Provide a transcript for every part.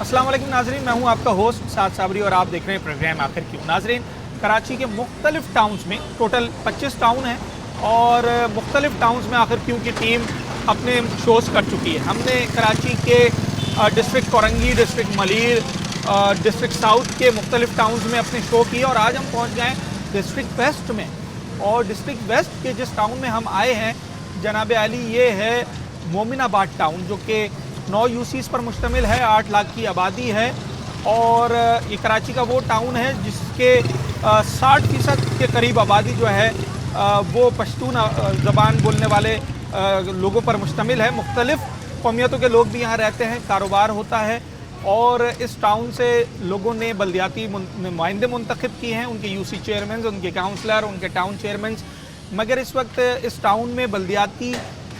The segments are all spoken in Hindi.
अस्सलाम वालेकुम नाजरीन, मैं हूं आपका होस्ट साद साबरी और आप देख रहे हैं प्रोग्राम आखिर क्यों। नाजरीन, कराची के मुख्तलिफ टाउन्स में टोटल 25 टाउन हैं और मुख्तलिफ टाउन्स में आखिर क्यों की टीम अपने शोज़ कर चुकी है। हमने कराची के district Korangi, district Malir, district south के मुख्तलिफ टाउन्स में अपने शो किए और आज हम पहुँच गए डिस्ट्रिक्ट वेस्ट में। और डिस्ट्रिक्ट वेस्ट के जिस टाउन में हम आए हैं जनाब आली, ये है मोमिनाबाद टाउन, जो कि 9 यूसीज़ पर मुश्तमिल है, 8 लाख की आबादी है और ये कराची का वो टाउन है जिसके 60% के करीब आबादी जो है वो पश्तून ज़बान बोलने वाले लोगों पर मुश्तमिल है। मुख्तलिफ़ कौमियतों के लोग भी यहाँ रहते हैं, कारोबार होता है और इस टाउन से लोगों ने बल्दियाती नुमाइंदे मुंतखब किए हैं, उनके यूसी चेयरमैन, उनके काउंसलर, उनके टाउन चेयरमैन। मगर इस वक्त इस टाउन में बल्दियाती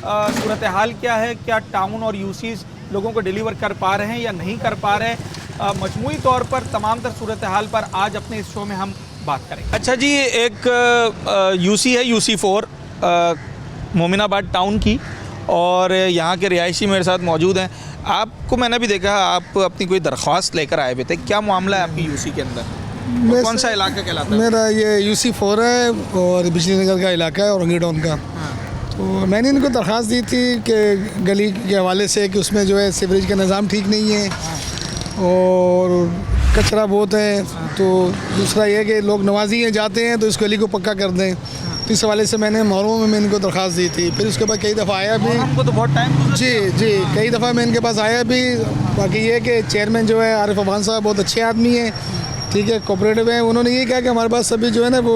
सूरत हाल क्या है, क्या टाउन और यूसीज़ लोगों को डिलीवर कर पा रहे हैं या नहीं कर पा रहे हैं, मजमूई तौर पर तमाम तर सूरत हाल पर आज अपने इस शो में हम बात करेंगे। अच्छा जी, एक यूसी है, यूसी 4 मोमिनाबाद टाउन की, और यहाँ के रिहायशी मेरे साथ मौजूद हैं। आपको मैंने भी देखा, आप अपनी कोई दरख्वास्त लेकर आए हुए थे, क्या मामला है आपकी यूसी के अंदर? कौन सा इलाका कहलाता है? मेरा ये यूसी 4 है और बिजली नगर का इलाका है, औरंगी टाउन का। तो मैंने इनको दरख्वास्त दी थी कि गली के हवाले से कि उसमें जो है सीवरेज का निज़ाम ठीक नहीं है और कचरा बहुत है। तो दूसरा ये कि लोग नवाजी हैं जाते हैं तो इस गली को पक्का कर दें। तो इस हवाले से मैंने मुहर्रम में इनको दरख्वास्त दी थी। फिर उसके बाद कई दफ़ा आया भी, हमको तो बहुत टाइम जी कई दफ़ा मैं इनके पास आया भी। बाकी ये कि चेयरमैन जो है आरिफ अफान साहब बहुत अच्छे आदमी हैं, ठीक है, कोऑपरेटिव है। उन्होंने ये कहा कि हमारे पास अभी जो है ना वो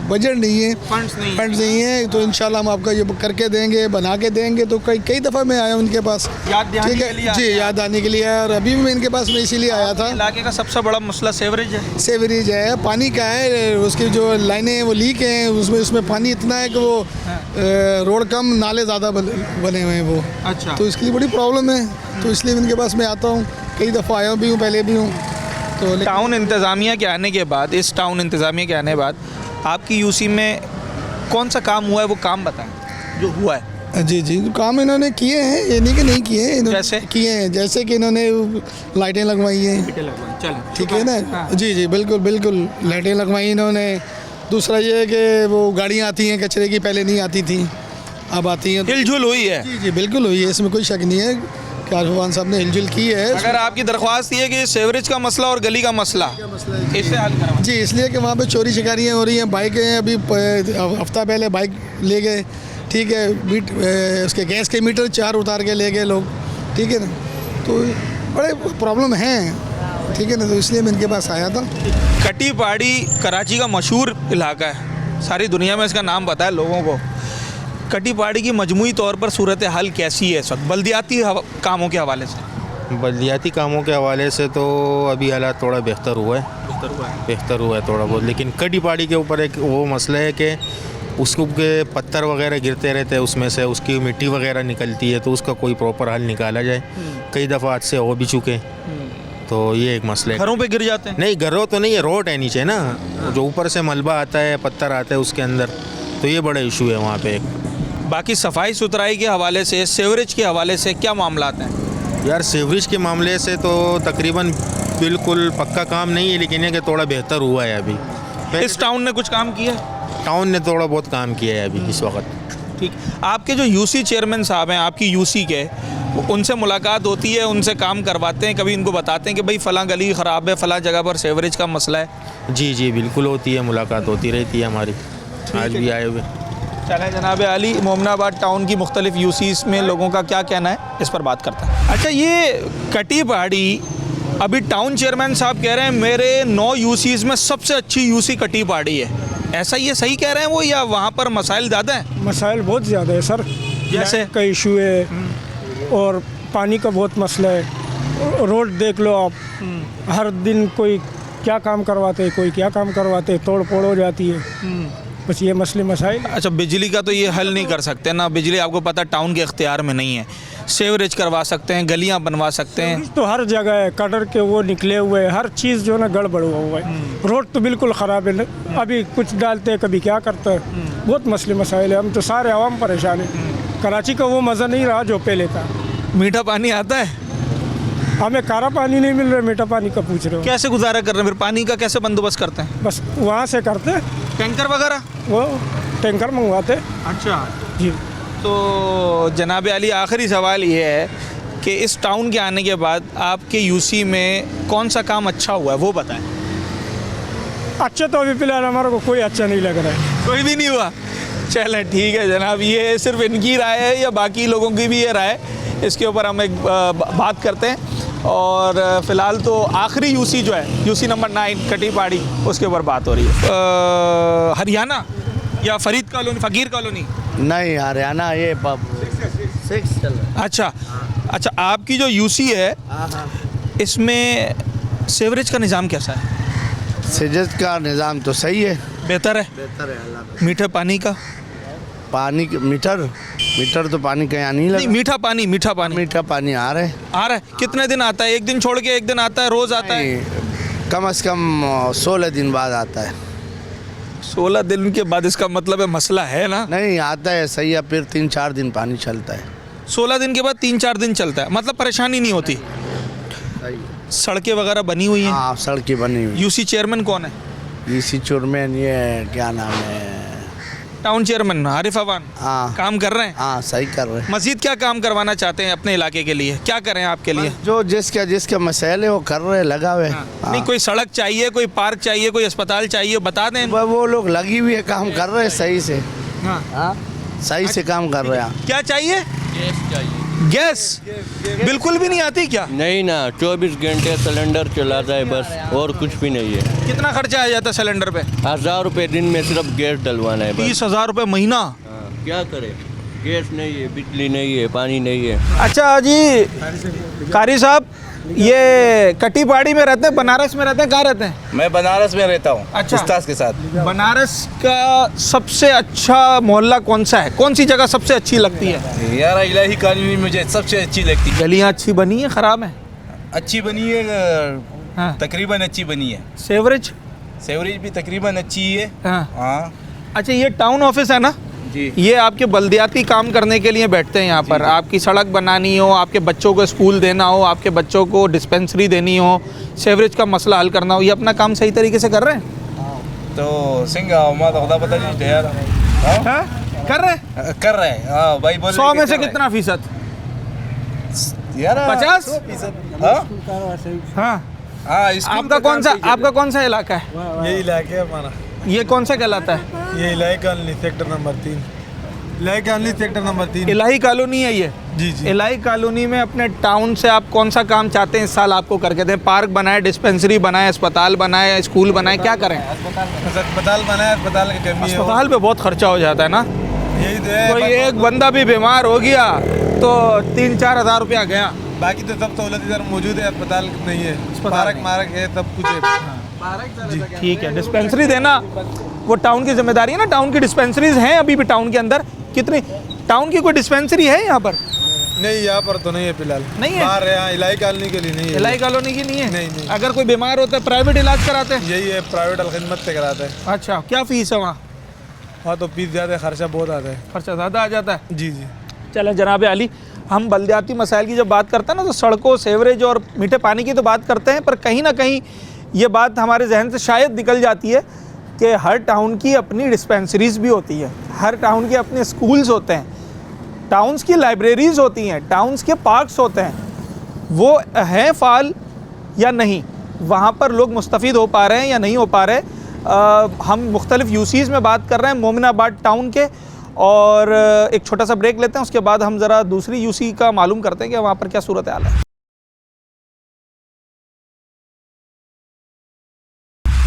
बजट नहीं है, फंड्स नहीं है, तो इंशाल्लाह हम आपका ये करके देंगे, बना के देंगे। तो कई दफ़ा मैं आया उनके पास, ठीक है जी, याद आने के लिए आया। और अभी भी मैं इनके पास मैं इसीलिए आया था। इलाके का सबसे बड़ा मसला सेवरेज है। सेवरेज है, पानी का है, उसकी जो लाइनें हैं वो लीक हैं, उसमें पानी इतना है कि वो रोड कम, नाले ज़्यादा बने हुए हैं वो। अच्छा, तो इसके लिए बड़ी प्रॉब्लम है। तो इसलिए इनके पास मैं आता हूँ, कई दफ़ा आया भी हूँ, पहले भी हूँ। तो टाउन इंतज़ामिया के आने के बाद, इस टाउन इंतज़ामिया के आने के बाद आपकी यूसी में कौन सा काम हुआ है, वो काम बताएं जो हुआ है। जी, काम इन्होंने किए हैं, ये नहीं कि नहीं किए हैं, कैसे किए हैं? जैसे कि इन्होंने लाइटें लगवाई हैं, ठीक है ना। जी बिल्कुल लाइटें लगवाई इन्होंने। दूसरा ये है कि वो गाड़ियाँ आती हैं कचरे की, पहले नहीं आती थी, अब आती हैं। हिलजुल हुई है? जी बिल्कुल हुई है, इसमें कोई शक नहीं है कि आरिफ अफान साहब ने हिलजुल की है। अगर आपकी दरख्वास्त ये है कि सेवरेज का मसला और गली का मसला इसे हल करवाएं। जी, इसलिए कि वहाँ पे चोरी शिकारियाँ हो रही हैं। बाइकें अभी हफ्ता पहले बाइक ले गए, ठीक है, उसके गैस के मीटर 4 उतार के ले गए लोग, ठीक है ना। तो बड़े प्रॉब्लम हैं, ठीक है ना। तो इसलिए मैं इनके पास आया था। कटी पहाड़ी कराची का मशहूर इलाका है, सारी दुनिया में इसका नाम पता है लोगों को। कटी पहाड़ी की मजमूई तौर पर सूरत हाल कैसी है इस वक्त बल्दियाती कामों के हवाले से? बल्दियाती कामों के हवाले से तो अभी हालात थोड़ा बेहतर हुआ है थोड़ा बहुत। लेकिन कटी पहाड़ी के ऊपर एक वो मसला है कि उसको के पत्थर वगैरह गिरते रहते हैं, उसमें से उसकी मिट्टी वगैरह निकलती है, तो उसका कोई प्रॉपर हल निकाला जाए। कई दफ़ा आज से हो भी चुके, तो ये एक मसला है। घरों पे गिर जाते हैं? नहीं, घरों तो नहीं है, रोड है नीचे ना, जो ऊपर से मलबा आता है, पत्थर आता है उसके अंदर, तो ये बड़ा इशू है वहाँ पे। बाकी सफाई सुथराई के हवाले से, सेवरेज के हवाले से क्या मामला हैं? यार सेवरेज के मामले से तो तकरीबन बिल्कुल पक्का काम नहीं है, लेकिन ये कि थोड़ा बेहतर हुआ है अभी। इस टाउन ने कुछ काम किया? टाउन ने थोड़ा बहुत काम किया है अभी इस वक्त। ठीक, आपके जो यूसी चेयरमैन साहब हैं आपकी यूसी के, उनसे मुलाकात होती है, उनसे काम करवाते हैं, कभी इनको बताते हैं कि भाई फ़लाँ गली ख़राब है, फ़लाँ जगह पर सेवरेज का मसला है? जी बिल्कुल होती है, मुलाकात होती रहती है हमारी, आज भी आए हुए। चलें जनाब आली, मोमिनाबाद टाउन की मुख्तलिफ यूसीज़ में लोगों का क्या कहना है इस पर बात करते हैं। अच्छा, ये कटी पहाड़ी, अभी टाउन चेयरमैन साहब कह रहे हैं मेरे 9 यूसीज़ में सबसे अच्छी यूसी कटी पहाड़ी है, ऐसा ये सही कह रहे हैं वो, या वहाँ पर मसाइल ज़्यादा हैं? मसाइल बहुत ज़्यादा है सर, जैसे का इशू है और पानी का बहुत मसला है। रोड देख लो आप, हर दिन कोई क्या काम करवाते, कोई क्या काम करवाते, तोड़ फोड़ हो जाती है। बस ये मसले मसाइल। अच्छा, बिजली का तो ये हल नहीं कर सकते ना, बिजली आपको पता टाउन के इख्तियार में नहीं है। सेवरेज करवा सकते हैं, गलियां बनवा सकते हैं, तो हर जगह है, कटर के वो निकले हुए हैं, हर चीज़ जो है ना गड़बड़ हुआ है। रोड तो बिल्कुल ख़राब है, अभी कुछ डालते हैं, कभी क्या करता है, बहुत मसले मसाइल है। हम तो सारे आवाम परेशान है। कराची का वो मज़ा नहीं रहा जो पहले था। मीठा पानी आता है? हमें खारा पानी नहीं मिल रहा, मीठा पानी का पूछ रहे हो। कैसे गुजारा कर रहे हैं फिर, पानी का कैसे बंदोबस्त करते हैं? बस वहाँ से करते, टैंकर वगैरह? वो टैंकर मंगवाते। अच्छा। जी। तो जनाब अली, आखिरी सवाल ये है कि इस टाउन के आने के बाद आपके यूसी में कौन सा काम अच्छा हुआ है वो बताएं। अच्छा तो अभी फिलहाल हमारे को कोई अच्छा नहीं लग रहा है। कोई भी नहीं हुआ? चलें ठीक है जनाब, ये सिर्फ इनकी राय है या बाकी लोगों की भी ये राय है, इसके ऊपर हम एक बात करते हैं। और फ़िलहाल तो आखिरी यूसी जो है, यूसी नंबर 9 कटी पहाड़ी, उसके ऊपर बात हो रही है। हरियाणा या फरीद कॉलोनी, फ़कीर कॉलोनी? नहीं, हरियाणा ये 6 चल रहा है। अच्छा, आपकी जो यूसी है इसमें सीवरेज का निज़ाम कैसा है? सीवरेज का निज़ाम तो सही है, बेहतर है। बेहतर है। मीठे पानी का? पानी मीटर तो पानी का यहाँ नहीं लगा। मीठा पानी आ रहा है। कितने दिन आता है? एक दिन छोड़ के एक दिन आता है, रोज़ आता है? कम से कम 16 दिन बाद आता है। 16 दिन के बाद, इसका मतलब है मसला है ना? नहीं, आता है सही है, फिर 3-4 दिन पानी चलता है। 16 दिन के बाद 3-4 दिन चलता है, मतलब परेशानी नहीं होती। सड़कें वगैरह बनी हुई हैं? हाँ, सड़कें बनी हुई। यूसी चेयरमैन कौन है? यूसी चेयरमैन ये क्या नाम है, टाउन चेयरमैन आरिफ अवान। हाँ, काम कर रहे हैं? हाँ, सही कर रहे हैं। मजीद क्या काम करवाना चाहते हैं अपने इलाके के लिए? क्या करें आपके लिए? जो जिसका मसैल है वो कर रहे, लगा हुए। नहीं, कोई सड़क चाहिए, कोई पार्क चाहिए, कोई अस्पताल चाहिए, बता दें। वो लोग लगी हुई है, काम कर रहे हैं सही से। हाँ, सही से काम कर रहे हैं। क्या चाहिए? गैस बिल्कुल भी नहीं आती क्या? नहीं ना, 24 घंटे सिलेंडर चलाता है बस, और कुछ भी नहीं है। कितना खर्चा आ जाता है सिलेंडर पे? 1000 रुपये दिन में सिर्फ गैस डलवाना है बस। 30,000 रुपये महीना? हाँ, क्या करे, गैस नहीं है, बिजली नहीं है, पानी नहीं है। अच्छा जी, कारी साहब, ये कटी पहाड़ी में रहते हैं, बनारस में रहते हैं, कहाँ रहते हैं? मैं बनारस में रहता हूँ। अच्छा। उस्ताद के साथ। बनारस का सबसे अच्छा मोहल्ला कौन सा है? कौन सी जगह सबसे अच्छी लगती है? यार इलाही कॉलोनी मुझे सबसे अच्छी लगती है। गलियाँ अच्छी बनी है, ख़राब है? अच्छी बनी है, हाँ। तकरीबन अच्छी बनी है। सेवरेज? सेवरेज भी तकरीबन अच्छी है। हाँ। हाँ अच्छा, ये टाउन ऑफिस है ना? जी। ये आपके बल्दियाती काम करने के लिए बैठते हैं यहाँ पर। आपकी सड़क बनानी हो, आपके बच्चों को स्कूल देना हो, आपके बच्चों को डिस्पेंसरी देनी हो, सेवरेज का मसला हल करना हो, ये अपना काम सही तरीके से कर रहे हैं? तो सिंह खुदा पता नहीं यार। हाँ? कर रहे हैं? कर रहे हैं। हाँ भाई, बोल 100 में से कितना फीसद? यार 50%? हाँ। हाँ, आपका कौन सा इलाका है? यही इलाके है हमारा। ये कौन सा कहलाता है? ये इलाही कॉलोनी सेक्टर नंबर 3। इलाही कॉलोनी सेक्टर नंबर 3। इलाही कॉलोनी है ये? जी जी। इलाही कॉलोनी में अपने टाउन से आप कौन सा काम चाहते हैं इस साल आपको करके दें? पार्क बनाए, डिस्पेंसरी बनाए, अस्पताल बनाए, स्कूल बनाए, क्या करें? अस्पताल बनाए, अस्पताल की कमी है। अस्पताल पे बहुत खर्चा हो जाता है ना? यही तो है। कोई एक बंदा भी बीमार हो गया तो 3-4 हज़ार रुपया गया। बाकी तो सब सहूलत इधर मौजूद है, अस्पताल नहीं है। पार्क मार्क है, सब कुछ है। जी ठीक है। डिस्पेंसरी देना वो टाउन की जिम्मेदारी है ना? टाउन की डिस्पेंसरीज हैं अभी भी टाउन के अंदर? कितनी टाउन की कोई डिस्पेंसरी है यहाँ पर? नहीं, यहाँ पर तो नहीं है फिलहाल। नहीं है? बाहर है, यहाँ इलाही कॉलोनी के लिए नहीं है। इलाही कॉलोनी की नहीं है? नहीं। अगर कोई बीमार होता है प्राइवेट इलाज कराते हैं? यही है, प्राइवेट अलखिदमत से कराते हैं। अच्छा, क्या फीस है वहाँ? हाँ, तो फीस ज़्यादा, खर्चा बहुत आता है। खर्चा ज़्यादा आ जाता है? जी जी। चलें जनाब अली, हम बल्दियाती मसाइल की जब बात करते हैं ना, तो सड़कों, सेवरेज और मीठे पानी की तो बात करते हैं, पर कहीं ना कहीं ये बात हमारे जहन से शायद निकल जाती है कि हर टाउन की अपनी डिस्पेंसरीज भी होती है, हर टाउन के अपने स्कूल्स होते हैं, टाउन्स की लाइब्रेरीज़ होती हैं, टाउन्स के पार्क्स होते हैं। वो हैं फ़ाल या नहीं? वहाँ पर लोग मुस्तफ़ीद हो पा रहे हैं या नहीं हो पा रहे? हम मुख्तलिफ़ यूसीज़ में बात कर रहे हैं मोमिनाबाद टाउन के, और एक छोटा सा ब्रेक लेते हैं, उसके बाद हम ज़रा दूसरी यूसी का मालूम करते हैं कि वहाँ पर क्या सूरत हाल है।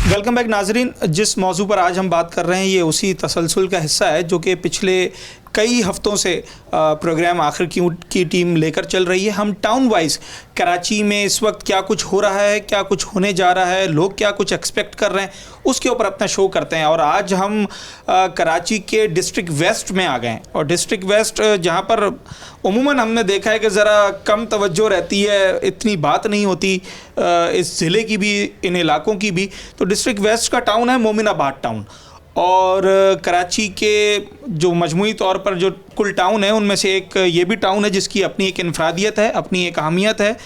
वेलकम बैक नाजरीन। जिस मौजू पर आज हम बात कर रहे हैं ये उसी तसलसल का हिस्सा है जो कि पिछले कई हफ्तों से प्रोग्राम आखिर की टीम लेकर चल रही है। हम टाउन वाइज कराची में इस वक्त क्या कुछ हो रहा है, क्या कुछ होने जा रहा है, लोग क्या कुछ एक्सपेक्ट कर रहे हैं, उसके ऊपर अपना शो करते हैं। और आज हम कराची के डिस्ट्रिक्ट वेस्ट में आ गए हैं, और डिस्ट्रिक्ट वेस्ट जहाँ पर उमूमन हमने देखा है कि ज़रा कम तवज्जो रहती है, इतनी बात नहीं होती इस ज़िले की भी, इन इलाकों की भी। तो डिस्ट्रिक्ट वेस्ट का टाउन है मोमिनाबाद टाउन, और कराची के जो मजमूई तौर पर जो कुल टाउन है उनमें से एक ये भी टाउन है जिसकी अपनी एक इनफरादियत है, अपनी एक अहमियत है।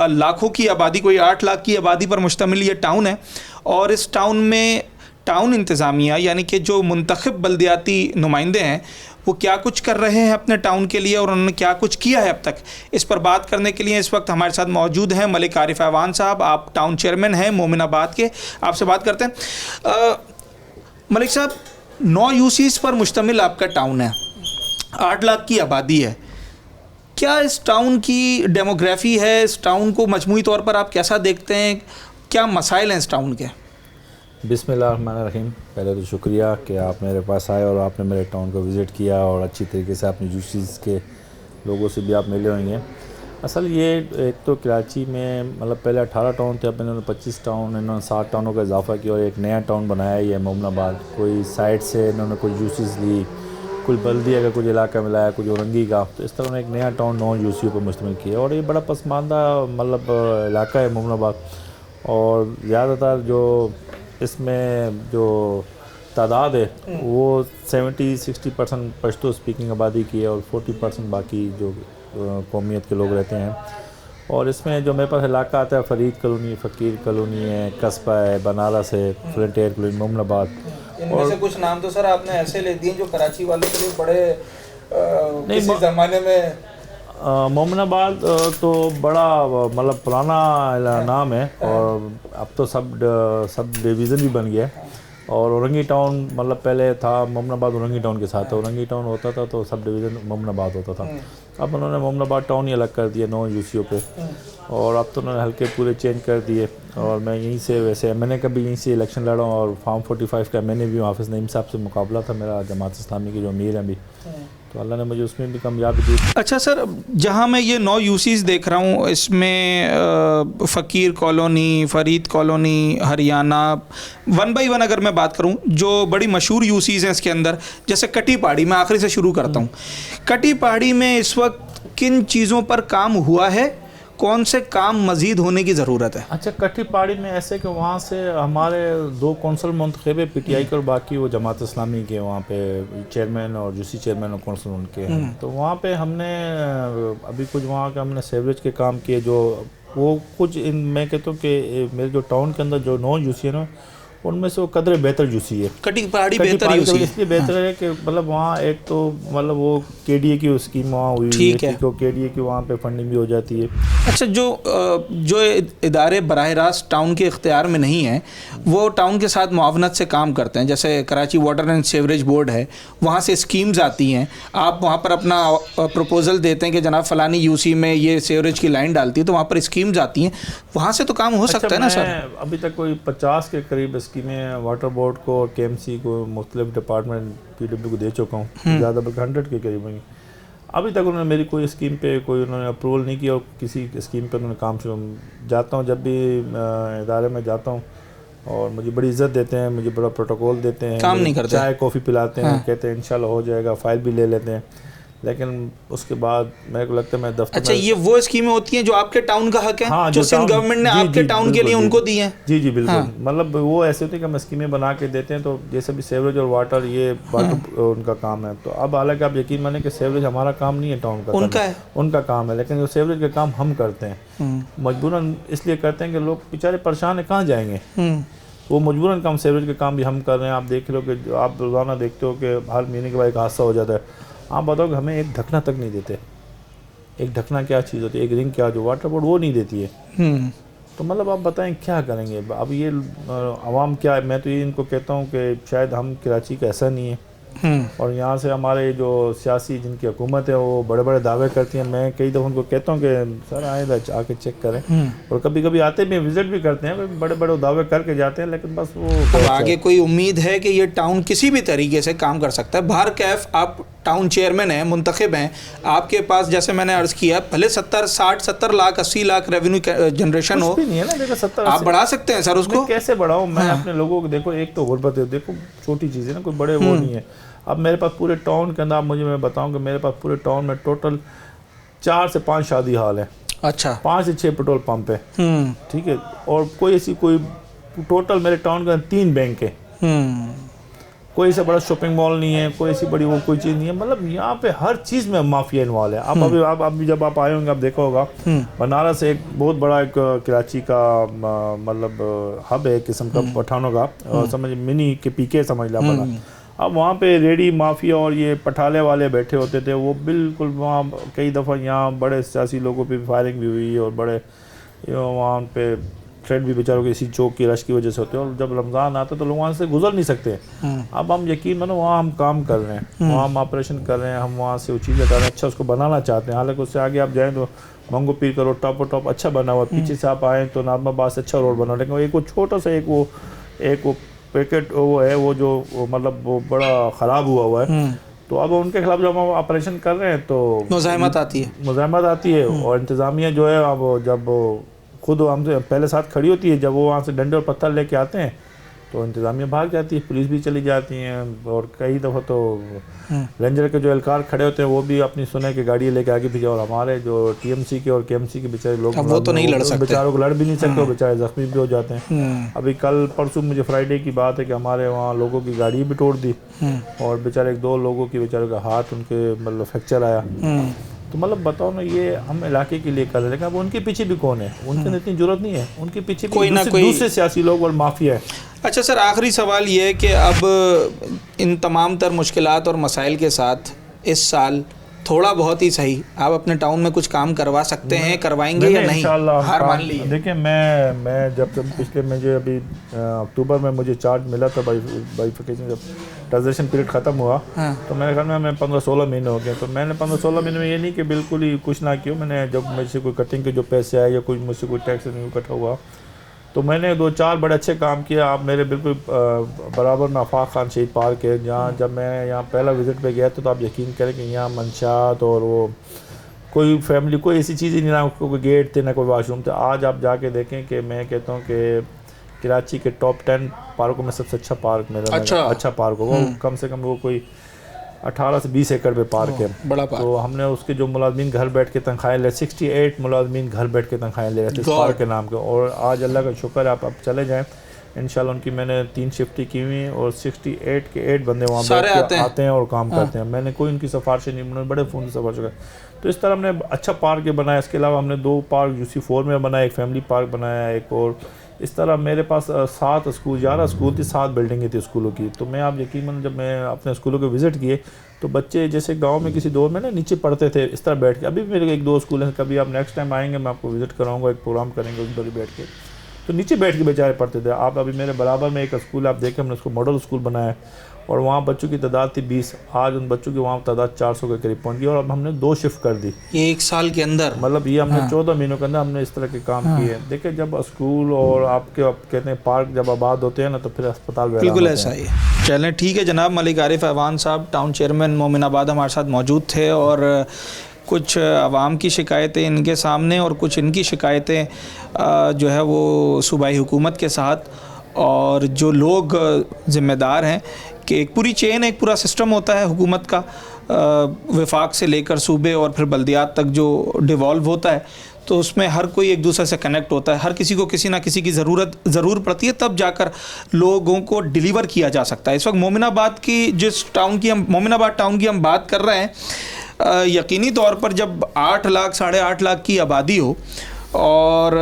लाखों की आबादी, कोई 8 लाख की आबादी पर मुश्तमिल ये टाउन है। और इस टाउन में टाउन इंतज़ामिया यानी कि जो मुंतखब बल्दियाती नुमाइंदे हैं वो क्या कुछ कर रहे हैं अपने टाउन के लिए और उन्होंने क्या कुछ किया है अब तक, इस पर बात करने के लिए इस वक्त हमारे साथ मौजूद हैं मलिक आरिफ ऐवान साहब। आप टाउन चेयरमैन हैं मोमिनाबाद के, आपसे बात करते हैं। मलिक साहब, 9 यूसीज पर मुश्तमिल आपका टाउन है, 8 लाख की आबादी है। क्या इस टाउन की डेमोग्राफी है, इस टाउन को मजमूई तौर पर आप कैसा देखते हैं, क्या मसाइल हैं इस टाउन के? बिस्मिल्लाहिर्रहमानिर्रहीम। पहले तो शुक्रिया कि आप मेरे पास आए और आपने मेरे टाउन को विज़िट किया और अच्छी तरीके से अपने यूसीज के लोगों से भी आप मिले होंगे। असल ये एक तो कराची में मतलब पहले 18 टाउन थे, अब इन्होंने 25 टाउन, इन्होंने 7 टाउनों का इजाफा किया और एक नया टाउन बनाया ही है मोमिनाबाद। कोई साइड से इन्होंने कोई यूसीज ली, कुछ बल्दिया का कुछ इलाका मिलाया, कुछ औरंगी का, तो इस तरह एक नया टाउन 9 यूसीओ पर मुश्तमिल किया। और ये बड़ा पसमानदा मतलब इलाका है मोमिनाबाद। और ज़्यादातर जो इसमें जो तादाद है वो 70-60% पश्तो स्पीकिंग आबादी की है और 40% बाकी जो कौमियत के लोग रहते हैं। और इसमें जो मेरे पास इलाका आता है फरीद कॉलोनी, फ़कीर कॉलोनी है, कस्बा है, बनारस है, फ्रंटियर कॉलोनी, मोमिनाबाद। इनमें से कुछ नाम तो सर आपने ऐसे ले दिए जो कराची वालों के लिए बड़े किसी ज़माने में मोमिनाबाद तो बड़ा मतलब पुराना नाम है और अब तो सब डिवीज़न भी बन गया है। और औरंगी टाउन मतलब पहले था मोमिनाबाद औरंगी टाउन के साथ, औरंगी टाउन होता था तो सब डिवीज़न मोमिनाबाद होता था। अब उन्होंने मोमिनाबाद टाउन ही अलग कर दिया 9 यूसीओ पे, और अब तो उन्होंने हल्के पूरे चेंज कर दिए। और मैं यहीं से वैसे मैंने कभी यहीं से इलेक्शन लड़ा हूँ और फार्म 45 का मैंने भी हाफिज़ नईम साहब से मुकाबला था मेरा, जमात इस्लामी के जो अमीर हैं अभी, तो अल्लाह ने मुझे उसमें भी कामयाबी दी। अच्छा सर, जहाँ मैं ये 9 यूसीज देख रहा हूँ इसमें फ़कीर colony, Farid colony, Haryana, 1 by 1 अगर मैं बात करूँ जो बड़ी मशहूर यूसीज हैं इसके अंदर, जैसे कटी पहाड़ी, मैं आखिरी से शुरू करता हूँ। कटी पहाड़ी में इस वक्त किन चीज़ों पर काम हुआ है, कौन से काम मज़ीद होने की ज़रूरत है? अच्छा, कटी पहाड़ी में ऐसे कि वहाँ से हमारे 2 कौंसल मुंतखब है PTI के और बाकी वो जमात इस्लामी के, वहाँ पे चेयरमैन और यूसी चेयरमैन और कौंसल उनके हैं। तो वहाँ पे हमने अभी कुछ वहाँ के हमने सेवरेज के काम किए, जो वो कुछ मैं कहता हूँ कि मेरे जो टाउन के अंदर जो 9 यूसी है ना उनमें से वो कदर बेहतर यूसी है। कटी पहाड़ी बेहतर यूसी है इसलिए बेहतर है कि मतलब वहाँ एक तो मतलब वो KDA की स्कीम वहाँ हुई है, तो KDA की वहाँ पे फंडिंग भी हो जाती है। अच्छा, जो इदारे बराह रास्त टाउन के इख्तियार में नहीं हैं वो टाउन के साथ मुआवनत से काम करते हैं, जैसे Karachi water and sewerage board है, वहाँ से स्कीम्स आती हैं, आप वहाँ पर अपना प्रपोजल देते हैं कि जनाब फ़लानी यूसी में ये सीवरेज की लाइन डालती है, तो वहाँ पर स्कीम्स आती हैं, वहाँ से तो काम हो सकता है ना सर? अभी तक कोई 50 के करीब स्कीमें वाटर बोर्ड को और KMC को मुख्तलिफ डिपार्टमेंट PW को दे चुका हूँ, ज़्यादा बल्कि 100 के करीब होंगे। अभी तक उन्होंने मेरी कोई स्कीम पे कोई उन्होंने अप्रूवल नहीं किया और किसी स्कीम पे उन्होंने काम शुरू। जाता हूँ जब भी इदारे में जाता हूँ और मुझे बड़ी इज़्ज़त देते हैं, मुझे बड़ा प्रोटोकॉल देते हैं, काम नहीं करते, चाय कॉफ़ी पिलाते हैं, कहते हैं इंशाल्लाह हो जाएगा, फ़ाइल भी ले लेते हैं, लेकिन उसके बाद मेरे को लगता है मैं दफ्तर। अच्छा, ये वो स्कीमें होती हैं जो आपके टाउन का हक है? हाँ, जो सिंध गवर्नमेंट ने आपके टाउन के लिए उनको दी हैं? जी जी बिल्कुल। मतलब वो ऐसे होते हैं कि हम स्कीमें बना के देते हैं, तो जैसे भी सेवरेज और वाटर ये वाटर उनका काम है। तो अब हालांकि आप यकीन माने कि सेवरेज हमारा काम नहीं है, टाउन का उनका है, उनका काम है, लेकिन जो सेवरेज का काम हम करते हैं मजबूरन इसलिए करते हैं कि लोग बेचारे परेशान है, कहाँ जाएंगे, वो मजबूरन काम सेवरेज का काम भी हम कर रहे हैं। आप देख लो कि आप रोज़ाना देखते हो कि हर महीने के बाद एक हादसा हो जाता है। आप बताओ कि हमें एक ढकना तक नहीं देते। एक ढकना क्या चीज़ होती है, एक रिंग क्या, जो वाटर बोर्ड वो नहीं देती है। तो मतलब आप बताएं क्या करेंगे अब ये आवाम क्या है। मैं तो ये इनको कहता हूँ कि शायद हम कराची का ऐसा नहीं है, और यहाँ से हमारे जो सियासी जिनकी हुकूमत है वो बड़े बड़े दावे करती हैं। मैं कई दफ़ा उनको कहता हूँ कि सर आए आके चेक करें, और कभी कभी आते भी विज़िट भी करते हैं, बड़े बड़े दावे करके जाते हैं, लेकिन बस वो आगे कोई उम्मीद है कि ये टाउन किसी भी तरीके से काम कर सकता है? बाहर कैफ आप टाउन चेयरमैन हैं, मुंतखब हैं, आपके पास जैसे मैंने अर्ज़ किया भले 70 लाख 80 लाख रेवेन्यू जनरेशन हो, नहीं है ना, देखो 70 आप बढ़ा सकते हैं सर उसको। कैसे बढ़ाऊँ मैं अपने लोगों को? देखो एक तो गुर्बत है, देखो छोटी चीज़ है ना, कोई बड़े वो नहीं है। अब मेरे पास पूरे टाउन के अंदर मैं बताऊं कि मेरे पास पूरे टाउन में टोटल 4 से 5 शादी हाल है। अच्छा, 5 से 6 पेट्रोल पंप है, ठीक है, और कोई ऐसी कोई टोटल मेरे टाउन के 3 बैंक है, कोई से बड़ा शॉपिंग मॉल नहीं है, कोई ऐसी बड़ी वो कोई चीज़ नहीं है, मतलब यहाँ पे हर चीज़ में माफिया इन्वॉल्व है। आप अभी जब आप आए होंगे आप देखा होगा बनारस एक बहुत बड़ा एक कराची का मतलब हब है, एक किस्म का पठानों का, समझ मिनी के पीके समझ ला बना। अब वहाँ पे रेडी माफिया और ये पठाले वाले बैठे होते थे, वो बिल्कुल वहाँ कई दफ़ा यहाँ बड़े सियासी लोगों पे फायरिंग भी हुई और बड़े वहाँ पे थ्रेड भी बेचारों के इसी चौक की रश की वजह से होते हैं। और जब रमज़ान आता है तो लोग वहाँ से गुजर नहीं सकते। अब हम यकीन मानो वहाँ हम काम कर रहे हैं, वहाँ हम ऑपरेशन कर रहे हैं, हम वहाँ से वो चीज़ें कर रहे हैं, अच्छा उसको बनाना चाहते हैं। हालांकि उससे आगे आप जाएँ तो मंगो पीर का रोड टॉप अच्छा बना हुआ, पीछे से आप आएँ तो नाजमाबाद से अच्छा रोड बना, लेकिन एक वो छोटा सा एक वो पैकेट वो है वो जो मतलब वो बड़ा ख़राब हुआ है। तो अब उनके खिलाफ जब हम ऑपरेशन कर रहे हैं तो मुज़ाहमत आती है और इंतज़ामिया जो है अब जब खुद हमसे पहले साथ खड़ी होती है, जब वो वहाँ से डंडे और पत्थर लेके आते हैं तो इंतज़ामिया भाग जाती है, पुलिस भी चली जाती हैं। और कई दफ़ा तो रेंजर के जो एहलकार खड़े होते हैं वो भी अपनी सुने की गाड़ी लेके आगे पीछे, और हमारे जो टीएमसी के और केएमसी के बेचारे लोग वो तो नहीं लड़ सकते, बेचारों को लड़ भी नहीं सकते, बेचारे जख्मी भी हो जाते हैं। अभी कल परसों मुझे फ्राइडे की बात है कि हमारे वहाँ लोगों की गाड़ी भी तोड़ दी और बेचारे 1-2 लोगों की बेचारों का हाथ उनके मतलब फ्रैक्चर आया। तो मतलब बताओ ना, ये हम इलाके के लिए कर रहे हैं, लेकिन अब उनके पीछे भी कौन है? उनके इतनी जरूरत नहीं है, उनके पीछे कोई ना कोई दूसरे सियासी लोग और माफिया है। अच्छा सर, आखिरी सवाल ये है कि अब इन तमाम तर मुश्किलात और मसाइल के साथ इस साल थोड़ा बहुत ही सही आप अपने टाउन में कुछ काम करवा सकते हैं, करवाएंगे या नहीं? हार मान ली? देखिए मैं जब पिछले मुझे अभी अक्टूबर में मुझे चार्ज मिला था बाइफिकेशन, जब ट्रांजेक्शन पीरियड ख़त्म हुआ तो मेरे ख्याल में 15-16 महीने हो गए। तो मैंने 15-16 महीने में ये नहीं कि बिल्कुल ही कुछ ना किया, मैंने जब मुझसे कोई कटिंग के जो पैसे आए या कोई मुझसे कोई टैक्स नहीं इकट्ठा हुआ तो मैंने 2-4 बड़े अच्छे काम किया। आप मेरे बिल्कुल बराबर में आफाक खान शहीद पार्क है, जहाँ जब मैं यहाँ पहला विज़िट पे गया तो आप यकीन करें कि यहाँ मंशात और वो कोई फैमिली कोई ऐसी चीज़ ही नहीं, ना कोई गेट थे ना कोई वॉशरूम थे। आज आप जाके देखें कि मैं कहता हूँ कि कराची के टॉप 10 पार्कों में सबसे अच्छा पार्क मेरा अच्छा पार्क होगा। कम से कम वो कोई 18 से 20 एकड़ पे पार्क है, बड़ा पार्क। तो हमने उसके जो मुलाजमीन घर बैठ के तनख्वाहें ले 68 मुलाजमीन घर बैठ के तनख्वाहें ले रहे थे इस पार्क के नाम के। और आज अल्लाह का शुक्र है, आप चले जाएं इंशाल्लाह, उनकी मैंने 3 शिफ्टें की हुई हैं और 68 के 8 बंदे वहाँ बैठ के आते हैं और काम करते हैं। मैंने कोई उनकी सिफारिशें नहीं, उन्होंने बड़े फ़ोन की सिफारिश कर। तो इस तरह हमने अच्छा पार्क बनाया। इसके अलावा हमने 2 पार्क UC4 में बनाया, एक फैमिली पार्क बनाया, एक और इस तरह मेरे पास 7 स्कूल 11 स्कूल थी, 7 बिल्डिंगें थी स्कूलों की। तो मैं आप यकीन जब मैं अपने स्कूलों के विज़िट किए तो बच्चे जैसे गांव में किसी दौर में ना नीचे पढ़ते थे इस तरह बैठ के, अभी भी मेरे 1-2 स्कूल हैं, कभी आप नेक्स्ट टाइम आएंगे मैं आपको विज़िट कराऊंगा, एक प्रोग्राम करेंगे उस पर बैठ के, तो नीचे बैठ के बेचारे पढ़ते थे। आप अभी मेरे बराबर में एक स्कूल आप देखें, हमने उसको मॉडल स्कूल बनाया और वहाँ बच्चों की तादाद थी 20, आज उन बच्चों की वहाँ तादाद 400 के करीब पहुँच गई और अब हमने 2 शिफ्ट कर दी ये 1 साल के अंदर। मतलब ये हमने 14 महीनों के अंदर हमने इस तरह के काम किए। देखिए जब स्कूल और आपके कहते हैं पार्क जब आबाद होते हैं ना तो फिर अस्पताल बिल्कुल ऐसा ही है। चलें ठीक है जनाब, मलिक आरिफ अहवान साहब टाउन चेयरमैन मोमिनाबाद हमारे साथ मौजूद थे और कुछ आवाम की शिकायतें इनके सामने और कुछ इनकी शिकायतें जो है वो सूबाई हुकूमत के साथ, और जो लोग ज़िम्मेदार हैं कि एक पूरी चेन एक पूरा सिस्टम होता है हुकूमत का, वफाक से लेकर सूबे और फिर बल्दियात तक जो डिवॉल्व होता है, तो उसमें हर कोई एक दूसरे से कनेक्ट होता है, हर किसी को किसी ना किसी की ज़रूर पड़ती है, तब जाकर लोगों को डिलीवर किया जा सकता है। इस वक्त मोमिनाबाद की जिस टाउन की हम मोमिनाबाद टाउन की हम बात कर रहे हैं, यकीनी तौर पर जब 8 लाख 8.5 लाख की आबादी हो और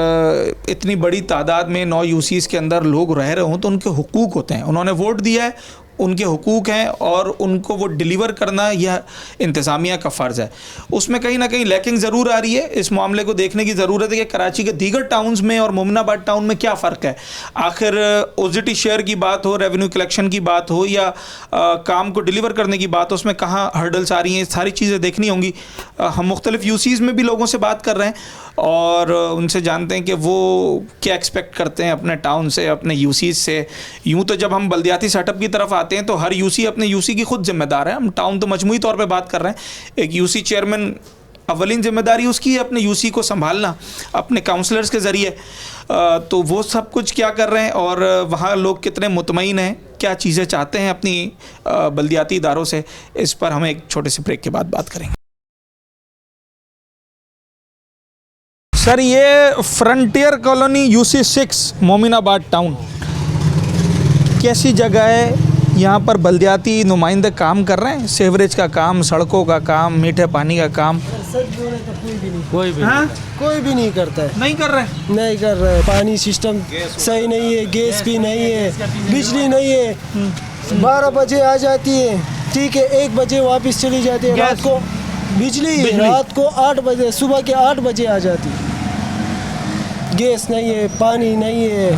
इतनी बड़ी तादाद में 9 UCs के अंदर लोग रह रहे हों तो उनके हुकूक होते हैं, उन्होंने वोट दिया है, उनके हुकूक हैं और उनको वो डिलीवर करना यह इंतज़ामिया का फ़र्ज़ है। उसमें कहीं ना कहीं लैकिंग ज़रूर आ रही है। इस मामले को देखने की ज़रूरत है कि कराची के दीगर टाउन्स में और मोमिनाबाद टाउन में क्या फ़र्क है। आखिर OZT शेयर की बात हो, रेवेन्यू कलेक्शन की बात हो या काम को डिलीवर करने की बात हो, उसमें कहाँ हर्डल्स आ रही हैं, सारी चीज़ें देखनी होंगी। हम मुख्तलिफ़ UCs में भी लोगों से बात कर रहे हैं और उनसे जानते हैं कि वो क्या एक्सपेक्ट करते हैं अपने टाउन से, अपने UCs से। यूँ तो जब हम बल्दियाती सेटअप की तरफ आते हैं तो हर UC अपने UC की खुद जिम्मेदार है, हम टाउन तो मजमूई तौर पे बात कर रहे हैं। एक UC चेयरमैन अवलिन जिम्मेदारी उसकी है अपने UC को संभालना अपने काउंसलर्स के ज़रिए, तो वो सब कुछ क्या कर रहे हैं और वहाँ लोग कितने मुतमईन हैं, क्या चीज़ें चाहते हैं अपनी बल्दियाती इदारों से, इस पर हम एक छोटे से ब्रेक के बाद बात करेंगे। सर ये frontier colony UC6 Mominabad town कैसी जगह है, यहाँ पर बल्दियाती नुमाइंदे काम कर रहे हैं, सीवरेज का काम, सड़कों का काम, मीठे पानी का काम? कोई भी हाँ? कोई भी नहीं करता है, नहीं कर रहे? नहीं कर रहे। पानी सिस्टम सही नहीं है, गैस भी नहीं है, बिजली नहीं है। 12 बजे आ जाती है, ठीक है, 1 बजे वापस चली जाती है। रात को बिजली रात को 8 बजे, सुबह के 8 बजे आ जाती है। गैस नहीं है, पानी नहीं है,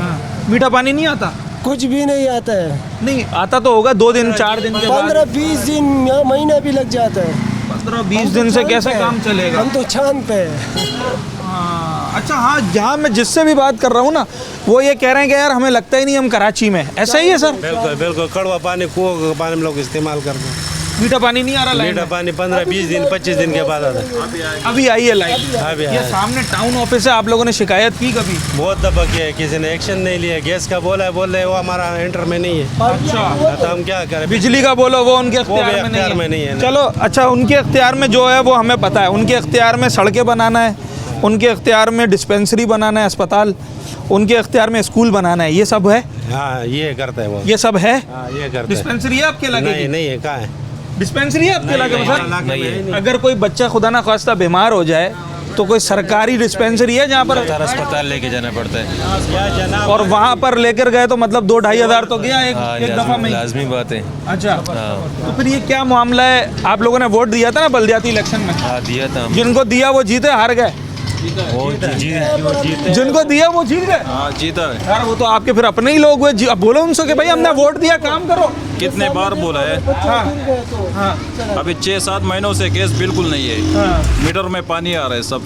मीठा पानी नहीं आता? कुछ भी नहीं आता है। नहीं आता तो होगा 2 दिन 4 दिन के बाद। 15-20 दिन या महीना भी लग जाता है। 15-20 दिन से कैसे काम चलेगा? हम तो चांद पे हैं। अच्छा हाँ, जहाँ मैं जिससे भी बात कर रहा हूँ ना, वो ये कह रहे हैं कि यार हमें लगता ही नहीं हम कराची में। ऐसा ही है सर? बिल्कुल बिल्कुल, कड़वा पानी, कुओं का पानी हम लोग इस्तेमाल करते हैं। मीठा पानी नहीं आ रहा लाइन मीठा में? पानी 15-20 दिन 25 दिन के बाद आता है। अभी आई है लाइन? अभी ये आया। सामने टाउन ऑफिस है, आप लोगों ने शिकायत की कभी? बहुत दफा किया है, किसी ने एक्शन नहीं लिया। गैस का बोला है, बोल रहे वो हमारा एंटर में नहीं है। अच्छा, तो हम क्या करें? बिजली का बोलो वो उनके अख्तियार में अख्तियार में नहीं नहीं है है। ना। चलो अच्छा, उनके अख्तियार में जो है वो हमें पता है। उनके अख्तियार में सड़कें बनाना है, उनके अख्तियार में डिस्पेंसरी बनाना है, अस्पताल, उनके अख्तियार में स्कूल बनाना है, ये सब है? हाँ, ये करता है वो। ये सब है? हाँ, ये करता है। डिस्पेंसरी है आपके इलाके नहीं की? नहीं है, कहाँ है? डिस्पेंसरी है आपके इलाके में सर? नहीं है। अगर कोई बच्चा खुदा ना खास्ता बीमार हो जाए तो कोई सरकारी डिस्पेंसरी है जहाँ पर अस्पताल लेके जाना पड़ता है। क्या जनाब, और वहाँ पर लेकर गए तो मतलब 2-2.5 हज़ार तो गया एक दफ़ा में ही। लाजमी बात है। अच्छा, तो फिर ये क्या मामला है? आप लोगों ने वोट दिया था ना बल्दियाती इलेक्शन में? हाँ, दिया था। जिनको दिया वो जीते, हार गए? वो जीते। जिनको दिया वो जीत गए? हाँ, जीता है। यार वो तो आपके फिर अपने ही लोग हुए। अब बोलो उनसे कि भाई हमने वोट दिया, काम करो। कितने बार बोला है? हाँ, अभी 6-7 महीनों से गैस बिल्कुल नहीं है। हाँ। मीटर में पानी आ रहा है, सब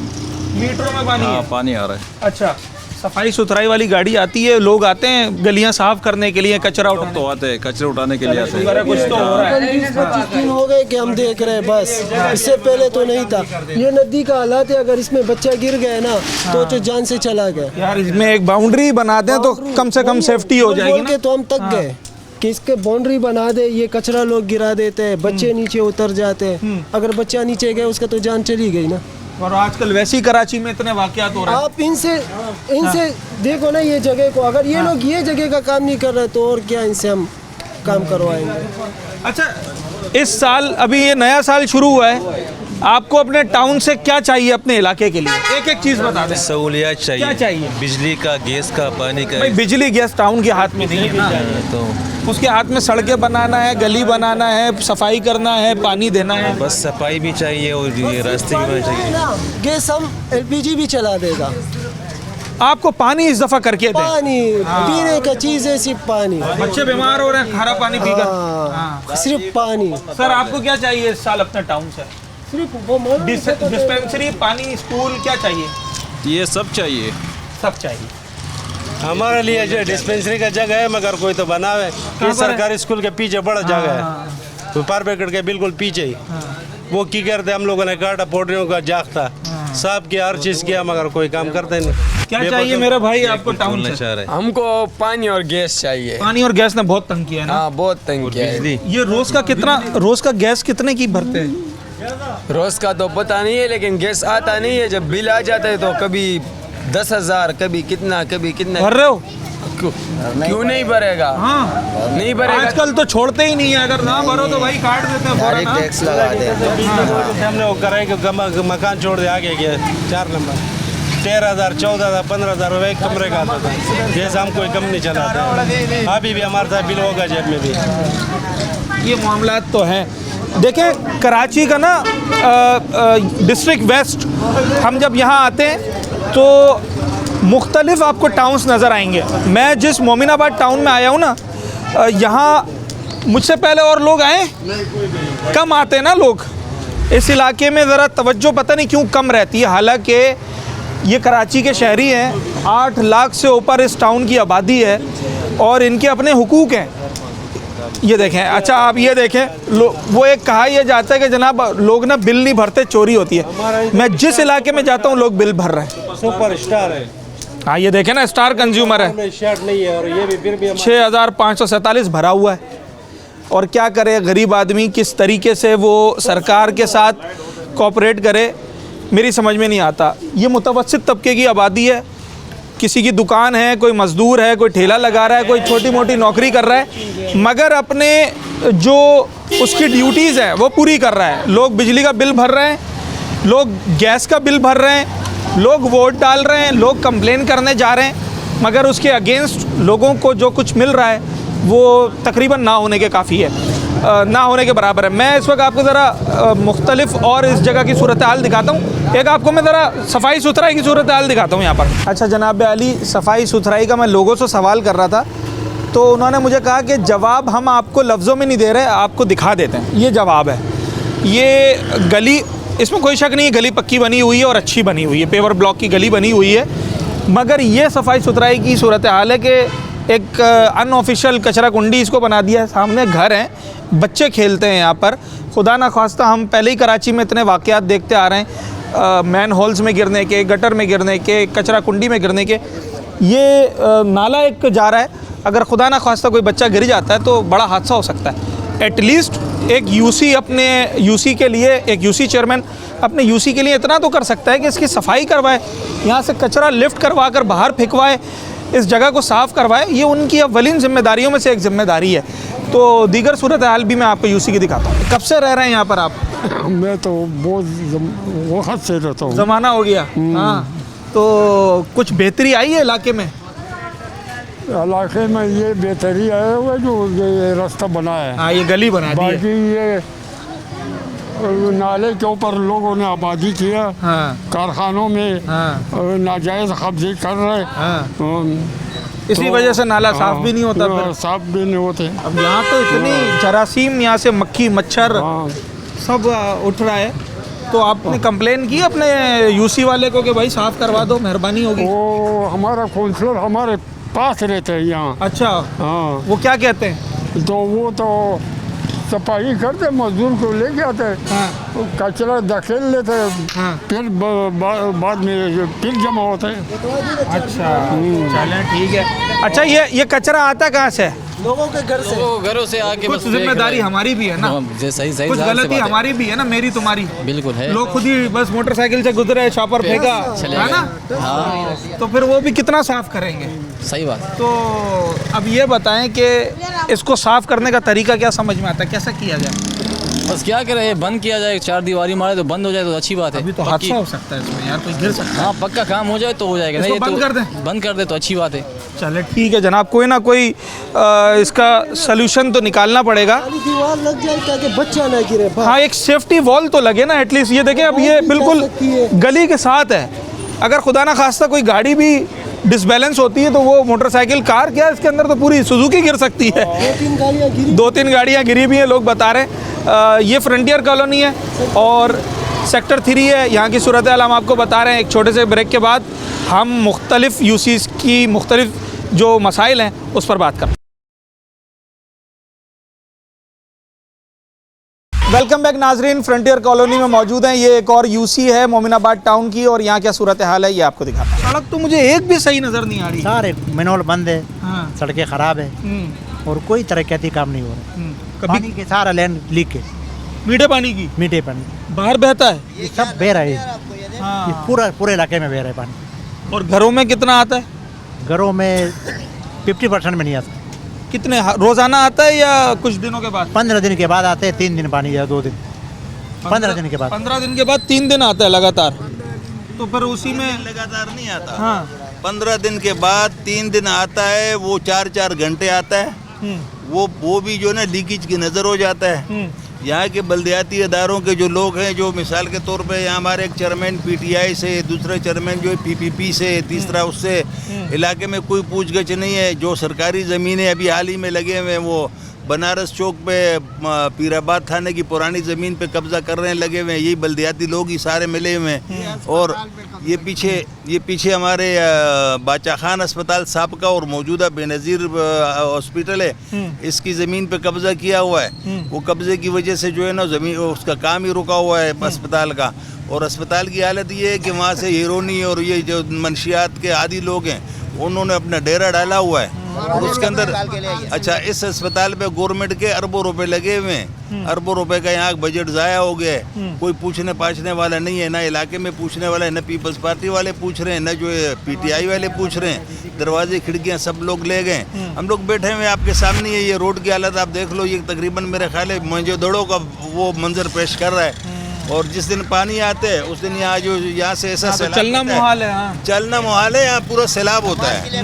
मीटरों में पानी हाँ, है? पानी आ रहा है। अच्छा, सफाई सुथराई वाली गाड़ी आती है, लोग आते हैं गलियां साफ करने के लिए, कचरा सब उठाने? तो आते हैं, कचरे उठाने के लिए आते शुक्र है हैं। कुछ तो हो रहा है। 20-25 दिन हो गए कि हम देख रहे हैं, बस इससे पहले तो नहीं था। ये नदी का हालात है, अगर इसमें बच्चा गिर गया ना तो जान से चला गया। यार इसमें एक बाउंड्री बना दें तो कम से कम सेफ्टी हो जाएगी बोल के ना। तो हम तक गए कि इसके बाउंड्री बना दे, ये कचरा लोग गिरा देते हैं, बच्चे नीचे उतर जाते हैं। अगर बच्चा नीचे गया उसका तो जान चली गई ना। और आजकल वैसे ही कराची में इतने वाकयात हो रहे हैं। आप इनसे देखो ना ये जगह को, अगर ये लोग ये जगह का काम नहीं कर रहे तो और क्या इनसे हम काम करवाएंगे। अच्छा, इस साल अभी ये नया साल शुरू हुआ है, आपको अपने टाउन से क्या चाहिए अपने इलाके के लिए? एक एक चीज़ बता दें। सहूलियत चाहिए। क्या चाहिए? बिजली का, गैस का, पानी का। भाई बिजली गैस टाउन के हाथ में नहीं है ना, तो उसके हाथ में सड़कें बनाना है, गली बनाना है, सफाई करना है, पानी देना है। बस सफाई भी चाहिए और ये रास्ते भी होने चाहिए। गैस हम LPG भी चला देगा। आपको पानी इस दफा करके दे। पानी पीने का चीज़ है, सिर्फ पानी। बच्चे बीमार हो रहे हैं खारा पानी पीकर। हाँ, सिर्फ पानी। सर आपको क्या चाहिए इस साल अपने टाउन से? सिर्फ वो डिस्पेंसरी, पानी, स्कूल, क्या चाहिए? ये सब चाहिए। सब चाहिए। हमारे लिए जो डिस्पेंसरी का जगह है, मगर कोई तो बनावे। पर है? सरकारी स्कूल के पीछे बड़ा जगह है, तो पारबेकट के बिल्कुल पीछे ही। वो की करते हम लोगों ने काटा, पोटरियों का जागता साफ किया, हर चीज़ किया, मगर कोई काम करते नहीं। क्या चाहिए मेरे भाई आपको टाउन से? चाह रहे हैं। हमको पानी और गैस चाहिए। पानी और गैस ने बहुत तंग किया है ना। हाँ, बहुत तंग किया है। बिजली ये रोज का गैस कितने की भरते हैं? रोज का तो पता नहीं है, लेकिन गैस आता नहीं है। जब बिल आ जाता है तो कभी 10,000, कभी कितना भर रहे हो? क्यों नहीं भरेगा? हाँ, नहीं भरेगा। आजकल तो छोड़ते ही नहीं है, अगर ना भरो तो भाई काट देते हैं फौरन, हाँ? टैक्स लगा दे। हमने वो कराए कि मकान छोड़ दे, आगे गया 4 नंबर 13,000, 14,000, 15,000 रुपये एक कमरे का आता था। जैसे हम कोई कम नहीं चलाते, अभी भी हमारे साथ बिल होगा जेब में भी। ये मामला तो हैं। देखें कराची का ना डिस्ट्रिक्ट वेस्ट, हम जब यहाँ आते हैं तो मुख्तलिफ आपको टाउन्स नज़र आएंगे। मैं जिस मोमिनाबाद टाउन में आया हूँ ना, यहाँ मुझसे पहले और लोग आए, कम आते हैं ना लोग। इस इलाके में ज़रा तवज्जो पता नहीं क्यों कम रहती है, हालांकि ये कराची के शहरी हैं। 8 लाख से ऊपर इस टाउन की आबादी है और इनके अपने हुकूक हैं। ये देखें, अच्छा आप ये देखें, वो एक कहा यह जाता है कि जनाब लोग ना बिल नहीं भरते, चोरी होती है। मैं जिस इलाके में जाता हूँ लोग बिल भर रहे हैं। सुपर स्टार है। हाँ ये देखें ना, स्टार कंज्यूमर है। शर्ट नहीं है और ये भी फिर भी 6,547 भरा हुआ है। और क्या करे गरीब आदमी, किस तरीके से वो सरकार के साथ कोऑपरेट करे, मेरी समझ में नहीं आता। ये मुतवस्सित तबके की आबादी है किसी की दुकान है, कोई मज़दूर है, कोई ठेला लगा रहा है, कोई छोटी मोटी नौकरी कर रहा है, मगर अपने जो उसकी ड्यूटीज़ हैं वो पूरी कर रहा है। लोग बिजली का बिल भर रहे हैं, लोग गैस का बिल भर रहे हैं, लोग वोट डाल रहे हैं, लोग कंप्लेन करने जा रहे हैं, मगर उसके अगेंस्ट लोगों को जो कुछ मिल रहा है वो तकरीबन ना होने के काफ़ी है, ना होने के बराबर है। मैं इस वक्त आपको ज़रा मुख्तलिफ और इस जगह की सूरत हाल दिखाता हूँ। एक आपको मैं ज़रा सफाई सुथराई की सूरत हाल दिखाता हूँ यहाँ पर। अच्छा जनाब अली, सफाई सुथराई का मैं लोगों से सवाल कर रहा था, तो उन्होंने मुझे कहा कि जवाब हम आपको लफ्ज़ों में नहीं दे रहे, आपको दिखा देते हैं। ये जवाब है। ये गली, इसमें कोई शक नहीं है, गली पक्की बनी हुई है और अच्छी बनी हुई है, पेवर ब्लॉक की गली बनी हुई है, मगर ये सफाई सुथराई की सूरत हाल है कि एक अनऑफिशियल कचरा कुंडी इसको बना दिया है। सामने घर हैं, बच्चे खेलते हैं यहाँ पर। खुदा ना खास्ता हम पहले ही कराची में इतने वाक़यात देखते आ रहे हैं, मैन होल्स में गिरने के, गटर में गिरने के, कचरा कुंडी में गिरने के। ये नाला एक जा रहा है, अगर खुदा ना खास्ता कोई बच्चा गिर जाता है तो बड़ा हादसा हो सकता है। एटलीस्ट एक यूसी अपने यूसी के लिए, एक यूसी चेयरमैन अपने यूसी के लिए इतना तो कर सकता है कि इसकी सफाई करवाए, यहाँ से कचरा लिफ्ट करवा कर बाहर फेंकवाए, इस जगह को साफ़ करवाए। ये उनकी अव्वलीन जिम्मेदारियों में से एक जिम्मेदारी है। तो दीगर सूरत हाल भी मैं आपको यूसी की दिखाता हूँ। कब से रह रहे हैं यहाँ पर आप? मैं तो बहुत वक्त से रहता हूँ। ज़माना हो गया। हाँ, तो कुछ बेहतरी आई है इलाके में? इलाके में ये बेहतरी आया हुआ है जो ये रास्ता बना है। हाँ, ये गली बना दी है। बाकी ये नाले के ऊपर लोगों ने आबादी किया। हाँ, कारखानों में नाजायज कब्जे कर रहे। हाँ, इसी वजह से नाला साफ भी नहीं होता, फिर साफ भी नहीं होते। अब यहाँ तो इतनी जरासीम, यहाँ से मक्खी मच्छर सब उठ रहा है। तो आपने कंप्लेन की अपने यूसी वाले को कि भाई साफ करवा दो, मेहरबानी होगी? वो हमारा काउंसलर हमारे पास रहते हैं यहाँ। अच्छा, हाँ। वो क्या कहते हैं? तो वो तो सफाई करते, मजदूर को लेके आते। हाँ। कचरा धकेल लेते। हाँ। फिर बाद में फिर जमा होते हैं। अच्छा, चलें ठीक है। अच्छा, ये कचरा आता कहाँ से? लोगों के घर से, घरों से आके कुछ जिम्मेदारी हमारी भी है ना, सही कुछ गलती हमारी भी है ना, मेरी तुम्हारी बिल्कुल है। लोग खुद ही बस मोटरसाइकिल से गुजरे, शॉपर फेंका, है ना? हाँ, तो फिर वो भी कितना साफ करेंगे? सही बात। तो अब ये बताएं कि इसको साफ करने का तरीका क्या समझ में आता है, कैसा किया जाए? बस क्या करें, बंद किया जाए, चार दीवारी मारे तो बंद हो जाए तो अच्छी बात है। अभी तो हादसा हो सकता है इसमें यार, कोई गिर सकता है। हाँ, पक्का काम हो जाए तो हो जाएगा। नहीं बंद कर दें? बंद कर दे तो अच्छी बात है। चले ठीक है जनाब, कोई ना कोई इसका सलूशन तो निकालना पड़ेगा। दीवार लग जाए ताकि बच्चा ना गिरे। हाँ, एक सेफ्टी वॉल तो लगे ना एटलीस्ट। ये देखें, अब ये बिल्कुल गली के साथ है, अगर खुदा ना खास्ता कोई गाड़ी भी डिसबैलेंस होती है तो वो मोटरसाइकिल, कार, क्या इसके अंदर तो पूरी सुजुकी गिर सकती है। दो तीन गाड़ियाँ गिरी भी हैं, लोग बता रहे हैं। ये फ्रंटियर कॉलोनी है और सेक्टर 3 है। यहाँ की सूरत हाल हम आपको बता रहे हैं। एक छोटे से ब्रेक के बाद हम मुख्तलिफ यूसीज़ की मुख्तलिफ जो मसाइल हैं उस पर बात करें। वेलकम बैक नाजरीन, फ्रंटियर कॉलोनी में मौजूद हैं। ये एक और यूसी है मोमिनाबाद टाउन की, और यहाँ क्या सूरत हाल है ये आपको दिखाता हूँ। सड़क तो मुझे एक भी सही नज़र नहीं आ रही। सारे मनोल बंद है। हाँ। सड़कें ख़राब है और कोई तरक्याती काम नहीं हो रहा। पानी के सारा लैंड लीक है। मीठे पानी की? मीठे पानी बाहर बहता है? ये सब बह रहा है। हाँ। ये पूरे इलाके में बह रहा है पानी। और घरों में कितना आता है? घरों में 50% में नहीं आता। कितने रोजाना आता है या कुछ दिनों के बाद? 15 दिन के बाद आते हैं, 3 दिन पानी या 2 दिन। 15 दिन के बाद। 15 दिन के बाद 3 दिन आता है लगातार। तो फिर उसी में लगातार नहीं आता। हाँ, 15 दिन के बाद 3 दिन आता है, वो 4-4 घंटे आता है। वो भी जो ना लीकेज की नज़र हो जाता है। यहाँ के बल्दियाती अदारों के जो लोग हैं, जो मिसाल के तौर पे यहाँ हमारे एक चेयरमैन PTI से, दूसरा चेयरमैन जो है PPP से, तीसरा उससे, इलाके में कोई पूछगछ नहीं है। जो सरकारी ज़मीनें अभी हाल ही में लगे हुए हैं, वो बनारस चौक पे पीराबाद थाने की पुरानी ज़मीन पे कब्ज़ा कर रहे हैं, लगे हुए हैं। यही बल्दियाती लोग ही सारे मिले हुए हैं। और ये पीछे हमारे बादशाह खान अस्पताल साबका और मौजूदा बेनज़ीर हॉस्पिटल है, इसकी ज़मीन पे कब्ज़ा किया हुआ है। वो कब्ज़े की वजह से जो है ना ज़मीन, उसका काम ही रुका हुआ है अस्पताल का। और अस्पताल की हालत ये है कि वहाँ से हिरोनी और ये जो मंशियात के आदि लोग हैं, उन्होंने अपना डेरा डाला हुआ है। और उसके अंदर अच्छा इस अस्पताल पे गवर्नमेंट के अरबों रुपए लगे हुए हैं, अरबों रुपए का यहाँ बजट ज़ाया हो गया है। कोई पूछने पाछने वाला नहीं है, ना इलाके में पूछने वाला है, न पीपल्स पार्टी वाले पूछ रहे हैं, न जो है PTI वाले पूछ रहे हैं। दरवाजे खिड़कियाँ सब लोग ले गए। हम लोग बैठे हुए आपके सामने है, ये रोड की हालत आप देख लो। ये तकरीबन मेरे ख्याल है मोहनजोदड़ो का वो मंजर पेश कर रहा है। और जिस दिन पानी आते हैं उस दिन यहाँ जो यहाँ से ऐसा सैलाब चलना मुहाल है। हाँ। चलना मुहाल है, यहाँ पूरा सैलाब होता है,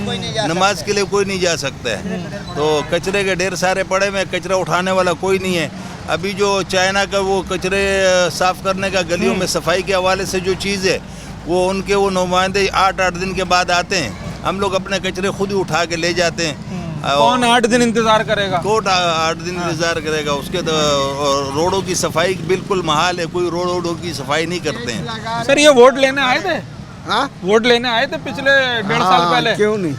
नमाज के लिए कोई नहीं जा सकता है। तो कचरे के ढेर सारे पड़े हुए, कचरा उठाने वाला कोई नहीं है। अभी जो चाइना का वो कचरे साफ करने का गलियों में सफाई के हवाले से जो चीज़ है वो उनके वो नुमाइंदे 8-8 दिन के बाद आते हैं। हम लोग अपने कचरे खुद ही उठा के ले जाते हैं। कौन 8 दिन इंतजार करेगा? कोर्ट 8 दिन इंतजार करेगा। उसके तो रोडों की सफाई बिल्कुल महाल है, कोई रोडों की सफाई नहीं करते हैं। सर ये वोट लेने आए थे? हाँ, वोट लेने आए थे पिछले 1.5 साल पहले? क्यों नहीं?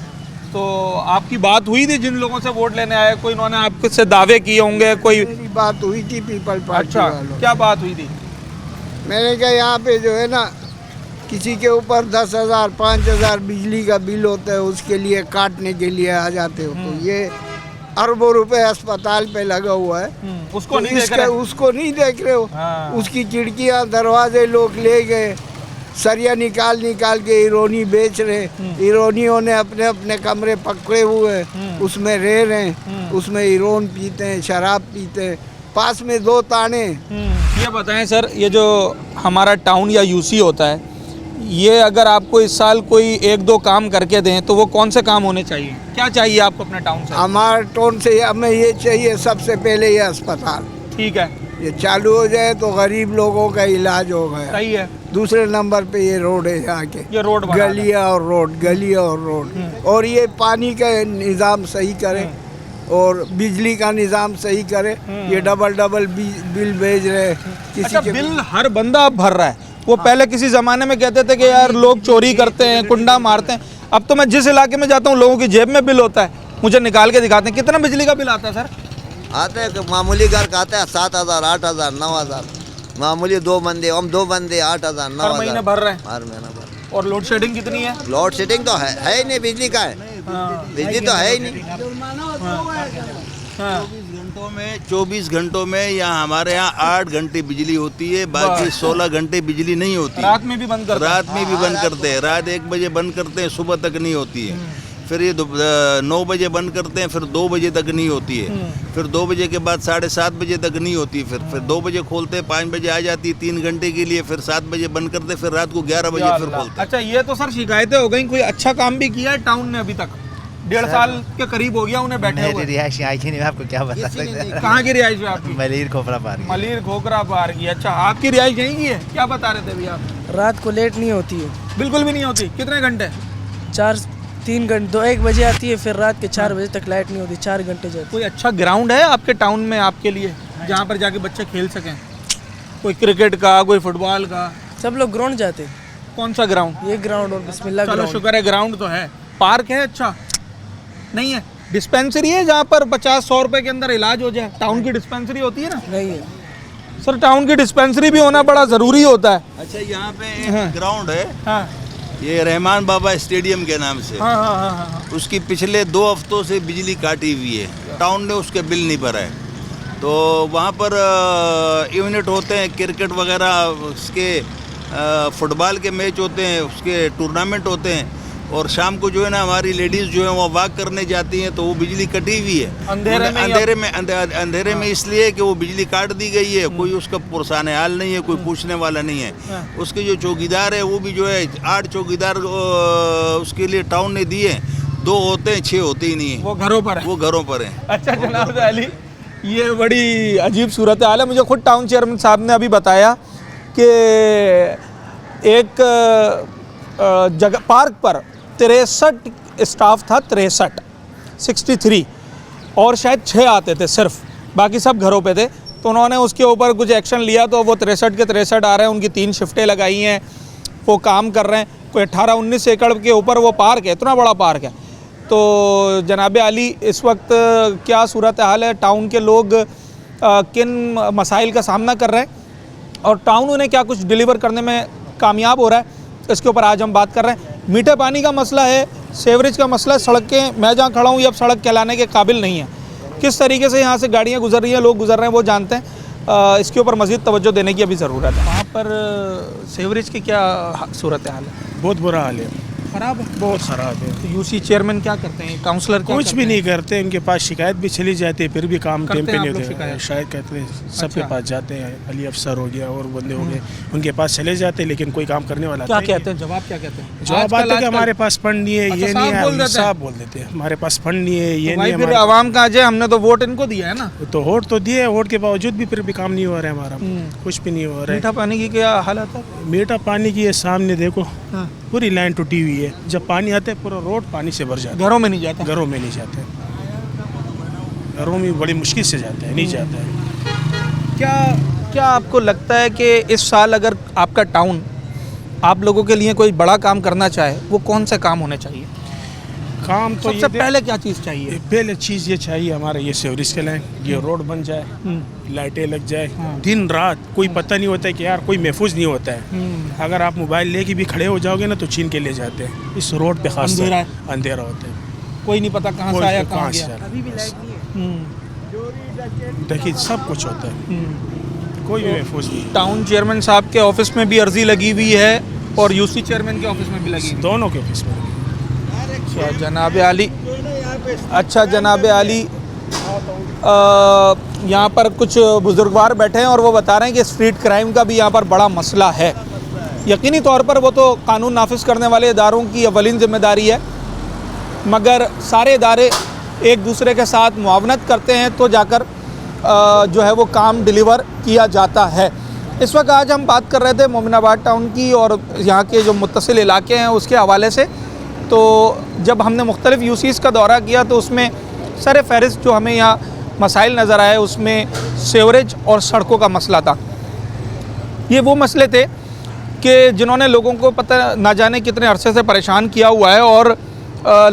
तो आपकी बात हुई थी जिन लोगों से वोट लेने आए? कोई इन्होंने आपके से दावे किए होंगे? कोई बात हुई थी पीपल पार्टी अच्छा, क्या बात हुई थी? मैंने कहा यहाँ पे जो है ना किसी के ऊपर 10,000 5,000 बिजली का बिल होता है, उसके लिए काटने के लिए आ जाते हो। तो ये अरबों रुपए अस्पताल पे लगा हुआ है, उसको तो नहीं देख रहे? उसको नहीं देख रहे हो। हाँ। उसकी खिड़कियाँ दरवाजे लोग ले गए, सरिया निकाल के हीरोनी बेच रहे। हीरोनियों ने अपने अपने कमरे पकड़े हुए, उसमें रह रहे हैं, उसमें हीरोन पीते हैं, शराब पीते हैं। पास में 2 ताने। ये बताएं सर, ये जो हमारा टाउन या यूसी होता है, ये अगर आपको इस साल कोई 1-2 काम करके दें तो वो कौन से काम होने चाहिए? क्या चाहिए आपको अपने टाउन से? हमारे टाउन से हमें ये चाहिए, सबसे पहले ये अस्पताल ठीक है, ये चालू हो जाए तो गरीब लोगों का इलाज हो गया। सही है। दूसरे नंबर पे ये रोड है यहाँ के, ये रोड गलियाँ और रोड और ये पानी का निज़ाम सही करे और बिजली का निज़ाम सही करे। ये डबल बिल भेज रहे किसी अच्छा, के बिल हर बंदा अब भर रहा है। वो पहले किसी ज़माने में कहते थे कि यार लोग चोरी करते हैं, कुंडा मारते हैं। अब तो मैं जिस इलाके में जाता हूँ लोगों की जेब में बिल होता है, मुझे निकाल के दिखाते हैं। कितना बिजली का बिल आता है सर? आते हैं मामूली घर का आता है 7,000 8,000 9,000। मामूली 2 बंदे, हम 2 बंदे 8,000 9,000 हर महीने भर रहे हैं। हर महीना भर। और लोड शेडिंग कितनी है? लोड शेडिंग तो है ही नहीं, बिजली का है। बिजली तो है ही नहीं। 24 घंटों में यहाँ हमारे यहाँ 8 घंटे बिजली होती है, बाकी 16 घंटे बिजली नहीं होती। रात में भी बंद करते हैं? रात में भी बंद करते हैं। रात 1 बजे बंद करते हैं, सुबह तक नहीं होती है। फिर ये 9 बजे बंद करते हैं, फिर 2 बजे तक नहीं होती है। फिर 2 बजे के बाद 7:30 बजे तक नहीं होती है। फिर 2 बजे खोलते हैं, 5 बजे आ जाती है 3 घंटे के लिए। फिर 7 बजे बंद करते, फिर रात को 11 बजे फिर खोलते हैं। अच्छा, ये तो सर शिकायतें हो गई। कोई अच्छा काम भी किया है टाउन ने अभी तक? 1.5 साल के करीब हो गया उन्हें बैठे हुए। रिहायश आई नहीं, मैं आपको क्या बता सकता हूँ। कहाँ की रिहायश है आपकी? मलिर खोखरा पार। मलिर खोखरा पार की। अच्छा, आपकी रिहायश यहीं की है? क्या बता रहे थे भैया आप? रात को लेट नहीं होती है, बिल्कुल भी नहीं होती। कितने घंटे? 3 घंटे। 1 बजे आती है, फिर रात के 4 बजे तक लाइट नहीं होती, 4 घंटे जाती। कोई अच्छा ग्राउंड है आपके टाउन में आपके लिए जहाँ पर जाके बच्चे खेल सकें? कोई क्रिकेट का, कोई फुटबॉल का? सब लोग ग्राउंड जाते। कौन सा ग्राउंड? ये ग्राउंड और बिस्मिल्लाह चलो ग्राउंड। शुक्र है ग्राउंड तो है। पार्क है? अच्छा नहीं है। डिस्पेंसरी है जहाँ पर 50-100 रुपए के अंदर इलाज हो जाए? टाउन की डिस्पेंसरी होती है ना? नहीं है सर, टाउन की डिस्पेंसरी भी होना बड़ा ज़रूरी होता है। अच्छा, यहाँ पे एक ग्राउंड है। हाँ। ये रहमान बाबा स्टेडियम के नाम से। हाँ। उसकी पिछले 2 हफ्तों से बिजली काटी हुई है। टाउन ने उसके बिल नहीं भरा है। तो वहाँ पर यूनिट होते हैं, क्रिकेट वगैरह, उसके फुटबॉल के मैच होते हैं, उसके टूर्नामेंट होते हैं। और शाम को जो है ना हमारी लेडीज़ जो है वो वॉक करने जाती हैं, तो वो बिजली कटी हुई है अंधेरे में इसलिए कि वो बिजली काट दी गई है। कोई उसका पुरसाने हाल नहीं है, कोई पूछने वाला नहीं है। उसके जो चौकीदार है वो भी जो है 8 चौकीदार उसके लिए टाउन ने दिए। 2 होते हैं, 6 होते ही नहीं है। वो घरों पर है? वो घरों पर है। अच्छा जनाब अली, ये बड़ी अजीब सूरत हाल है। मुझे खुद टाउन चेयरमैन साहब ने अभी बताया कि एक जगह पार्क पर 63 स्टाफ था, 63 और शायद 6 आते थे सिर्फ, बाकी सब घरों पे थे। तो उन्होंने उसके ऊपर कुछ एक्शन लिया, तो वो 63 के 63 आ रहे हैं। उनकी 3 शिफ्टें लगाई हैं, वो काम कर रहे हैं। कोई 18-19 एकड़ के ऊपर वो पार्क है, इतना बड़ा पार्क है। तो जनाब अली, इस वक्त क्या सूरत हाल है? टाउन के लोग किन मसाइल का सामना कर रहे हैं और टाउन उन्हें क्या कुछ डिलीवर करने में कामयाब हो रहा है, इसके ऊपर आज हम बात कर रहे हैं। मीठे पानी का मसला है, सेवरेज का मसला है, सड़कें, मैं जहाँ खड़ा हूँ ये अब सड़क कहलाने के काबिल नहीं है। किस तरीके से यहाँ से गाड़ियाँ गुजर रही हैं, लोग गुजर रहे हैं, वो जानते हैं। इसके ऊपर मज़ीद तवज्जो देने की अभी ज़रूरत है। वहाँ पर सेवरेज की क्या सूरत हाल है? बहुत बुरा हाल है, ख़राब है, बहुत ख़राब है। तो यूसी चेयरमैन क्या करते हैं, काउंसलर क्या कुछ भी नहीं करते, उनके पास शिकायत भी चली जाती है, फिर भी काम टाइम पे नहीं होते। शायद कहते हैं सबके पास जाते हैं, अली अफसर हो गया और बंदे हो गए, उनके पास चले जाते हैं, लेकिन कोई काम करने वाला क्या कहते हैं? जवाब क्या कहते हैं? जवाब आता है कि हमारे पास फंड नहीं है, ये नहीं है, साफ बोल देते हैं हमारे पास फंड नहीं है, ये नहीं है। फिर आवाम का जाए, हमने तो वोट इनको दिया है ना, तो वोट तो दिए, वोट के बावजूद भी फिर भी काम नहीं हो रहा है हमारा, कुछ भी नहीं हो रहा है। मीठा पानी की क्या हालत है? मीठा पानी की ये सामने देखो, पूरी लाइन टूटी हुई है, जब पानी आता है पूरा रोड पानी से भर जाता है। घरों में नहीं जाता? घरों में नहीं जाते, घरों में बड़ी मुश्किल से जाता है, नहीं जाता है। क्या आपको लगता है कि इस साल अगर आपका टाउन आप लोगों के लिए कोई बड़ा काम करना चाहे, वो कौन से काम होने चाहिए? काम तो सबसे पहले क्या चीज़ चाहिए? पहले चीज़ ये चाहिए हमारा, ये सेवरेज के लाइन, ये रोड बन जाए, लाइटें लग जाए। दिन रात कोई पता नहीं होता है कि यार कोई महफूज नहीं होता है। अगर आप मोबाइल लेके भी खड़े हो जाओगे ना तो छीन के ले जाते हैं। इस रोड पे खास अंधेरा होता है, कोई नहीं पता कहाँ से आया कहाँ गया। अभी भी लाइट नहीं है, देखिए सब कुछ होता है, कोई भी महफूज नहीं। टाउन चेयरमैन साहब के ऑफिस में भी अर्जी लगी हुई है और यूसी चेयरमैन के ऑफिस में भी लगी, दोनों के ऑफिस में। अच्छा जनाब आली, अच्छा जनाब आली, यहाँ पर कुछ बुजुर्गवार बैठे हैं और वो बता रहे हैं कि स्ट्रीट क्राइम का भी यहाँ पर बड़ा मसला है। यकीनी तौर पर वो तो कानून नाफिज करने वाले इदारों की अवलिन जिम्मेदारी है, मगर सारे इदारे एक दूसरे के साथ मुआवनत करते हैं तो जाकर जो है वो काम डिलीवर किया जाता है। इस वक्त आज हम बात कर रहे थे मोमिनाबाद टाउन की और यहाँ के जो मुत्तसिल इलाके हैं उसके हवाले से। तो जब हमने मुख्तलिफ़ यूसीज़ का दौरा किया तो उसमें सर फहरिस्त जो हमें यहाँ मसाइल नज़र आए उसमें सेवरेज और सड़कों का मसला था। ये वो मसले थे कि जिन्होंने लोगों को पता ना जाने कितने अरसे से परेशान किया हुआ है और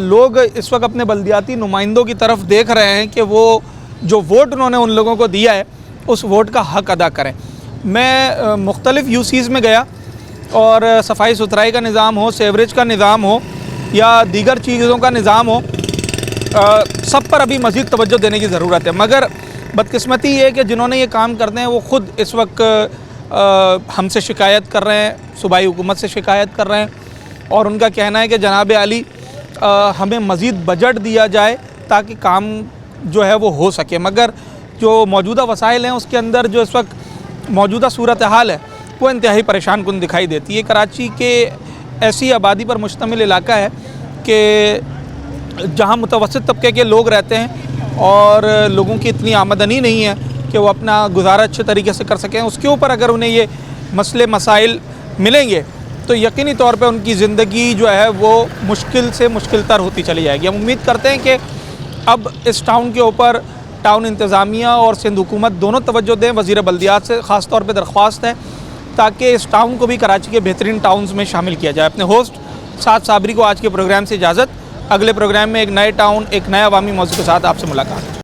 लोग इस वक्त अपने बल्दियाती नुमाइंदों की तरफ देख रहे हैं कि वो जो वोट उन्होंने उन लोगों को दिया है उस वोट का हक़ अदा करें। मैं मुख्तलिफ़ यूसीज़ में गया और सफाई सुथराई का निज़ाम हो, सेवरेज का निज़ाम हो या दीगर चीज़ों का निज़ाम हो, सब पर अभी मज़ीद तवज्जो देने की ज़रूरत है। मगर बदकिस्मती ये है कि जिन्होंने ये काम करते हैं वो ख़ुद इस वक्त हमसे शिकायत कर रहे हैं, सूबाई हुकूमत से शिकायत कर रहे हैं और उनका कहना है कि जनाब आली हमें मज़ीद बजट दिया जाए ताकि काम जो है वो हो सके। मगर जो मौजूदा वसाइल हैं उसके अंदर जो इस वक्त मौजूदा सूरत हाल है वो इंतहाई परेशान कुन दिखाई देती है। कराची के ऐसी आबादी पर मुश्तमिल इलाका है कि जहाँ मुतवस्सित तबके के लोग रहते हैं और लोगों की इतनी आमदनी नहीं है कि वो अपना गुजारा अच्छे तरीके से कर सकें। उसके ऊपर अगर उन्हें ये मसले मसाइल मिलेंगे तो यकीनी तौर पे उनकी ज़िंदगी जो है वो मुश्किल से मुश्किल तर होती चली जाएगी। हम उम्मीद करते हैं कि अब इस टाउन के ऊपर टाउन इंतज़ामिया और सिंध हुकूमत दोनों तवज्जो दें। वज़ीर बल्दियात से ख़ास तौर पे दरख्वास्त है ताकि इस टाउन को भी कराची के बेहतरीन टाउन्स में शामिल किया जाए। अपने होस्ट साद साबरी को आज के प्रोग्राम से इजाज़त। अगले प्रोग्राम में एक नए टाउन, एक नए अवामी मौजू के साथ आपसे मुलाकात।